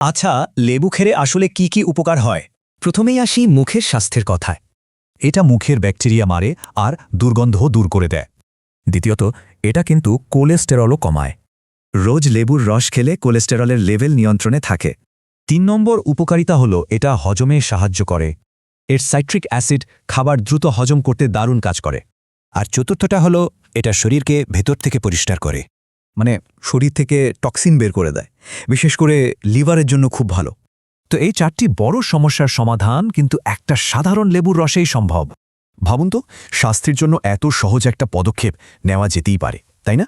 আচ্ছা, লেবু খেলে আসলে কি কি উপকার হয়? প্রথমেই আসি মুখের স্বাস্থ্যের কথায়। এটা মুখের ব্যাকটেরিয়া মারে আর দুর্গন্ধও দূর করে দেয়। দ্বিতীয়ত, এটা কিন্তু কোলেস্টেরলও কমায়। রোজ লেবুর রস খেলে কোলেস্টেরলের লেভেল নিয়ন্ত্রণে থাকে। 3 নম্বর উপকারিতা হলো এটা হজমে সাহায্য করে। এর সাইট্রিক অ্যাসিড খাবার দ্রুত হজম করতে দারুণ কাজ করে। আর চতুর্থটা হলো এটা শরীরকে ভেতর থেকে পরিষ্কার করে। মানে শরীর থেকে টক্সিন বের করে দেয়, বিশেষ করে লিভারের জন্য খুব ভালো। তো এই 4টি বড় সমস্যার সমাধান কিন্তু একটা সাধারণ লেবুর রসেই সম্ভব। ভাবুন তো, স্বাস্থ্যের জন্য এত সহজ একটা পদক্ষেপ নেওয়া যেতেই পারে, তাই না?